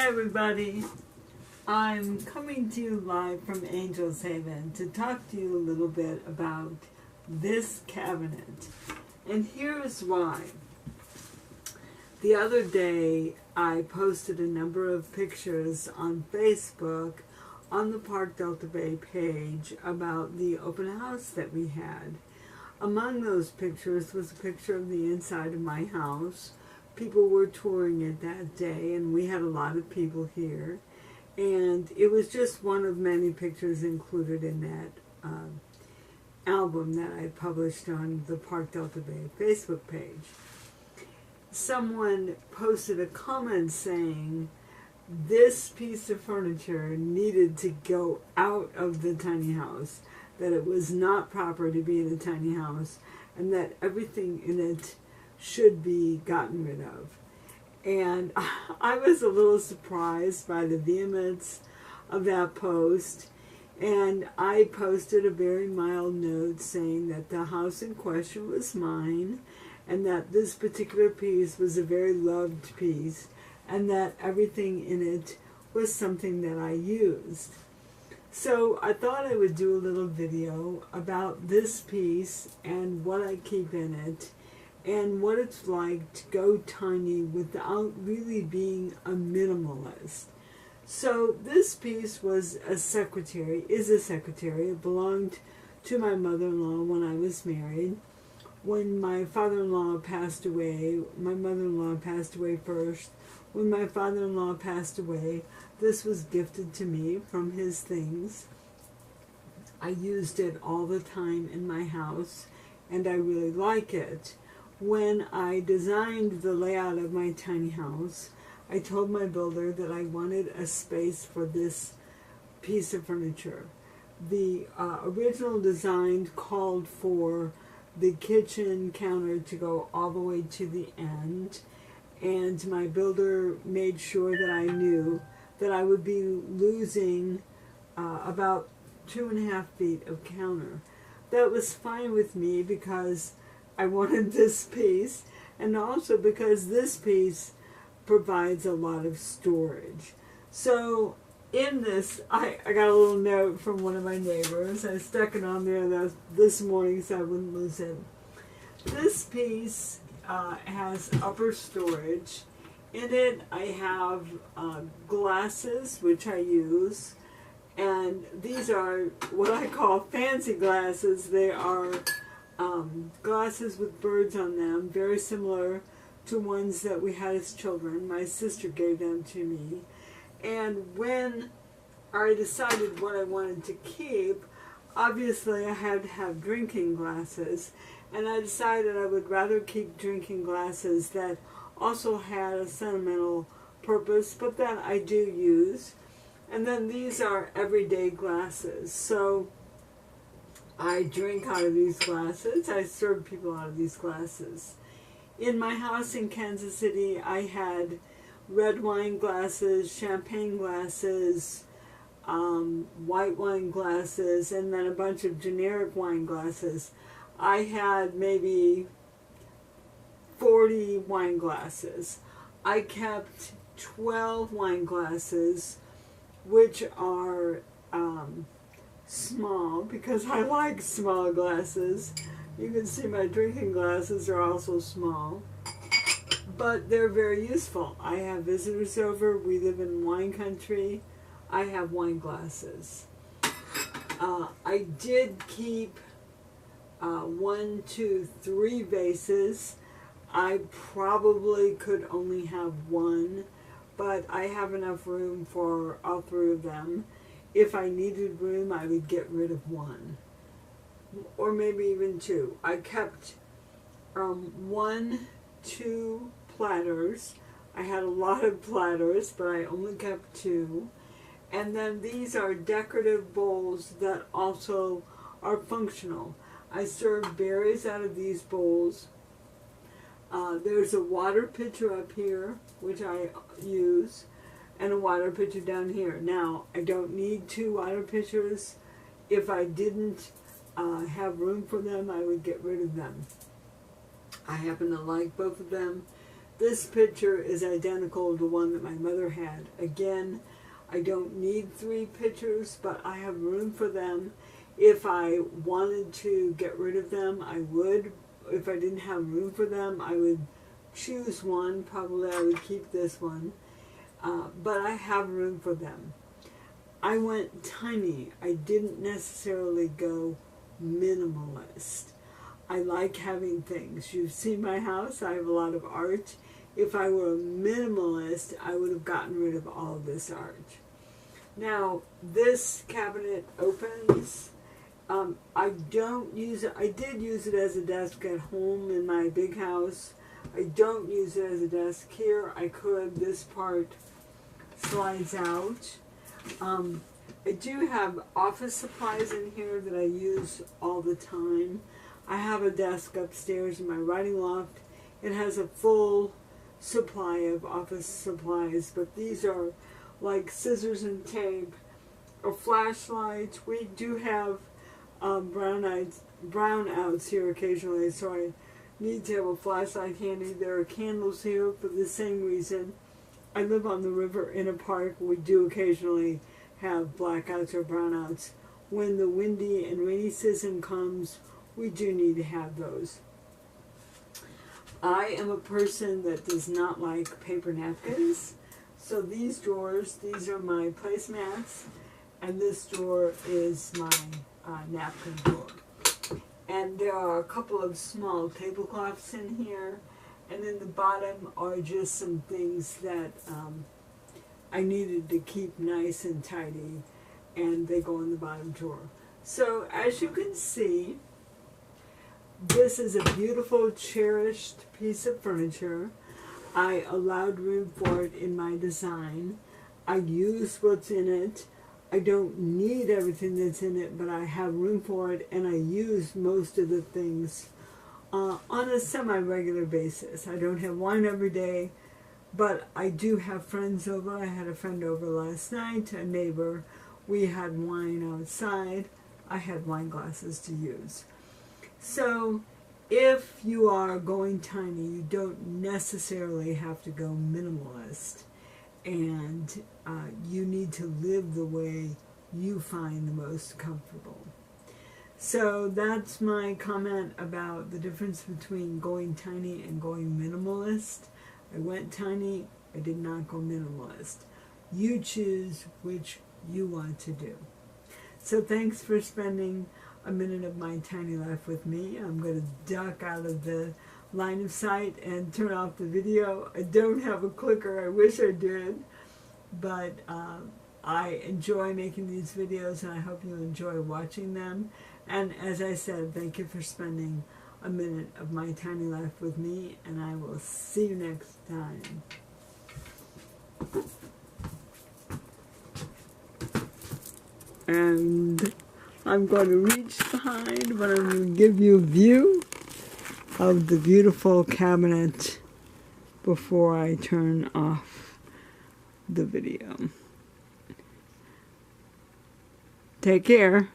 everybody, I'm coming to you live from Angel's Haven to talk to you a little bit about this cabinet. And here's why. The other day I posted a number of pictures on Facebook on the Park Delta Bay page about the open house that we had. Among those pictures was a picture of the inside of my house. People were touring it that day, and we had a lot of people here. And it was just one of many pictures included in that album that I published on the Park Delta Bay Facebook page. Someone posted a comment saying this piece of furniture needed to go out of the tiny house, that it was not proper to be in a tiny house, and that everything in it should be gotten rid of. And I was a little surprised by the vehemence of that post, and I posted a very mild note saying that the house in question was mine, and that this particular piece was a very loved piece, and that everything in it was something that I used. So I thought I would do a little video about this piece and what I keep in it, and what it's like to go tiny without really being a minimalist. So this piece was a secretary, is a secretary. It belonged to my mother-in-law when I was married. When my father-in-law passed away, my mother-in-law passed away first. When my father-in-law passed away, this was gifted to me from his things. I used it all the time in my house, and I really like it. When I designed the layout of my tiny house, I told my builder that I wanted a space for this piece of furniture. The original design called for the kitchen counter to go all the way to the end, and my builder made sure that I knew that I would be losing about 2.5 feet of counter. That was fine with me because I wanted this piece, and also because this piece provides a lot of storage. So in this, I got a little note from one of my neighbors. I stuck it on there this morning so I wouldn't lose it. This piece has upper storage. In it I have glasses, which I use, and these are what I call fancy glasses. They are glasses with birds on them, very similar to ones that we had as children. My sister gave them to me. And when I decided what I wanted to keep, obviously I had to have drinking glasses, and I decided I would rather keep drinking glasses that also had a sentimental purpose, but that I do use. And then these are everyday glasses. So I drink out of these glasses. I serve people out of these glasses. In my house in Kansas City, I had red wine glasses, champagne glasses, white wine glasses, and then a bunch of generic wine glasses. I had maybe 40 wine glasses. I kept 12 wine glasses, which are small, because I like small glasses. You can see my drinking glasses are also small, but they're very useful. I have visitors over. We live in wine country. I have wine glasses. I did keep 1, 2, 3 vases. I probably could only have one, but I have enough room for all 3 of them. If I needed room, I would get rid of 1, or maybe even 2. I kept 1, 2 platters. I had a lot of platters, but I only kept 2. And then these are decorative bowls that also are functional. I serve berries out of these bowls. There's a water pitcher up here, which I use, and a water pitcher down here. Now, I don't need 2 water pitchers. If I didn't have room for them, I would get rid of them. I happen to like both of them. This picture is identical to one that my mother had. Again, I don't need 3 pictures, but I have room for them. If I wanted to get rid of them, I would. If I didn't have room for them, I would choose one. Probably I would keep this one. But I have room for them. I went tiny. I didn't necessarily go minimalist. I like having things. You've seen my house. I have a lot of art. If I were a minimalist, I would have gotten rid of all this art. Now, this cabinet opens. I don't use it. I did use it as a desk at home in my big house. I don't use it as a desk here. I could. This part slides out. I do have office supplies in here that I use all the time. I have a desk upstairs in my writing loft. It has a full supply of office supplies, but these are like scissors and tape, or flashlights. We do have brownouts here occasionally, so I need to have a flashlight handy. There are candles here for the same reason. I live on the river in a park. We do occasionally have blackouts or brownouts. When the windy and rainy season comes, we do need to have those. I am a person that does not like paper napkins. So these drawers, these are my placemats, and this drawer is my napkin drawer. And there are a couple of small tablecloths in here. And in the bottom are just some things that I needed to keep nice and tidy, and they go in the bottom drawer. So as you can see, this is a beautiful, cherished piece of furniture. I allowed room for it in my design. I use what's in it. I don't need everything that's in it, but I have room for it, and I use most of the things on a semi-regular basis. I don't have wine every day, but I do have friends over. I had a friend over last night, a neighbor. We had wine outside. I had wine glasses to use. So if you are going tiny, you don't necessarily have to go minimalist, and you need to live the way you find the most comfortable. So that's my comment about the difference between going tiny and going minimalist. I went tiny. I did not go minimalist. You choose which you want to do. So thanks for spending a minute of my tiny life with me. I'm going to duck out of the line of sight and turn off the video. I don't have a clicker. I wish I did. But I enjoy making these videos, and I hope you enjoy watching them. And as I said, thank you for spending a minute of my tiny life with me, and I will see you next time. And I'm going to reach behind, but I'm going to give you a view of the beautiful cabinet before I turn off the video. Take care.